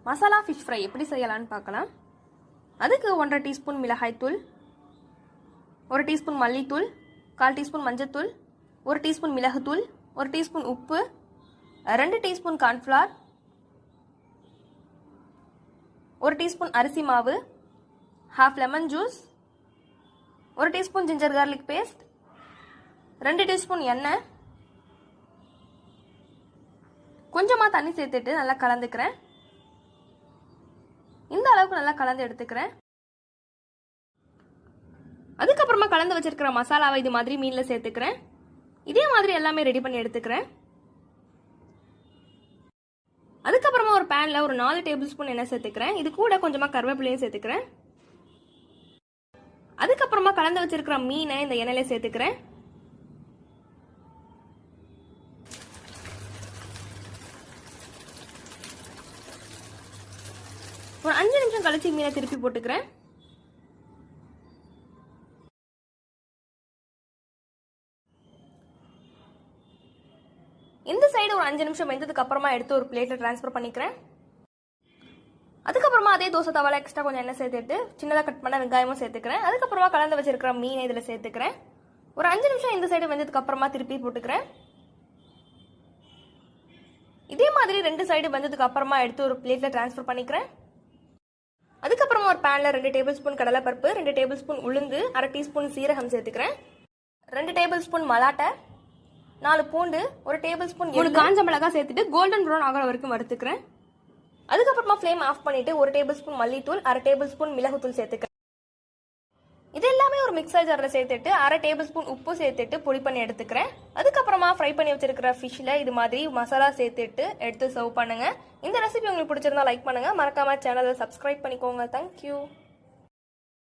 Masala fish fry எப்படி செய்யலான்னு பார்க்கலாம். அதுக்கு 1.5 டீஸ்பூன் மிளகாய்த்தூள், 1 டீஸ்பூன் மல்லித்தூள், 1/4 டீஸ்பூன் மஞ்சத்தூள், 1 டீஸ்பூன் மிளகுத்தூள், 1 டீஸ்பூன் உப்பு, 2 டீஸ்பூன் கார்ன்ஃப்ளவர், 1 டீஸ்பூன் அரிசி மாவு, 1/2 lemon juice, 1 teaspoon ginger garlic paste, 2 teaspoon எண்ணெய், கொஞ்சமாக தண்ணி சேர்த்துட்டு நல்லா கலந்துக்கிறேன். இந்த அளவுக்கு நல்லா கலந்து எடுத்துக்கிறேன். அதுக்கப்புறமா கலந்து வச்சிருக்கிற மசாலாவை இது மாதிரி மீனில் சேர்த்துக்கிறேன். இதே மாதிரி எல்லாமே ரெடி பண்ணி எடுத்துக்கிறேன். அதுக்கப்புறமா ஒரு பேனில் ஒரு 4 டேபிள் ஸ்பூன் எண்ணெய் சேர்த்துக்கிறேன். இது கூட கொஞ்சமாக கருவேப்பிலையும் சேர்த்துக்கிறேன். அதுக்கப்புறமா கலந்து வச்சிருக்கிற மீனை இந்த எண்ணெயில சேர்த்துக்கிறேன். ஒரு 5 நிமிஷம் கழிச்சு மீனை திருப்பி போட்டுக்கிறேன். இந்த சைடு ஒரு 5 நிமிஷம் வெந்ததுக்கு அப்புறமா எடுத்து ஒரு பிளேட்ல டிரான்ஸ்ஃபர் பண்ணிக்கிறேன். அதுக்கப்புறமா அதே தோசை தவால எக்ஸ்ட்ரா கொஞ்சம் எண்ணெய் சேர்த்துட்டு சின்னதாக கட் பண்ண வெங்காயமும் சேர்த்துக்கிறேன். அதுக்கப்புறமா கலந்து வச்சிருக்கிற மீனை இதில் சேர்த்துக்கிறேன். ஒரு 5 நிமிஷம் இந்த சைடு வெந்ததுக்கு அப்புறமா திருப்பி போட்டுக்கிறேன். இதே மாதிரி 2 சைடு வெந்ததுக்கு அப்புறமா எடுத்து ஒரு பிளேட்ல டிரான்ஸ்ஃபர் பண்ணிக்கிறேன். அதுக்கப்புறமா ஒரு பேனில் 2 டேபிள் ஸ்பூன் கடலைப்பருப்பு, 2 டேபிள் ஸ்பூன் உளுந்து, 1/2 டீஸ்பூன் சீரகம் சேர்த்துக்கிறேன். 2 டேபிள் ஸ்பூன் மலாட்டை, 4 பூண்டு, 1 டேபிள் ஸ்பூன் 1 காஞ்ச மிளகாய் சேர்த்துட்டு கோல்டன் ப்ரௌன் ஆகிற வரைக்கும் வறுத்துக்கிறேன். அதுக்கப்புறமா ஃப்ளேம் ஆஃப் பண்ணிட்டு 1 டேபிள் ஸ்பூன் மல்லித்தூள், 1/2 டேபிள் ஸ்பூன் மிளகுத்தூள் சேர்த்துக்கிறேன். இது எல்லாமே ஒரு மிக்சர் ஜாரில் சேர்த்துட்டு 1/2 டேபிள் ஸ்பூன் உப்பு சேர்த்துட்டு பொடி பண்ணி எடுத்துக்கிறேன். அதுக்கப்புறமா ஃப்ரை பண்ணி வச்சிருக்கிற ஃபிஷ்ல இது மாதிரி மசாலா சேர்த்துட்டு எடுத்து சர்வ் பண்ணுங்க. இந்த ரெசிபி உங்களுக்கு பிடிச்சிருந்தா லைக் பண்ணுங்க, மறக்காம சேனலை சப்ஸ்கிரைப் பண்ணிக்கோங்க. தேங்க்யூ.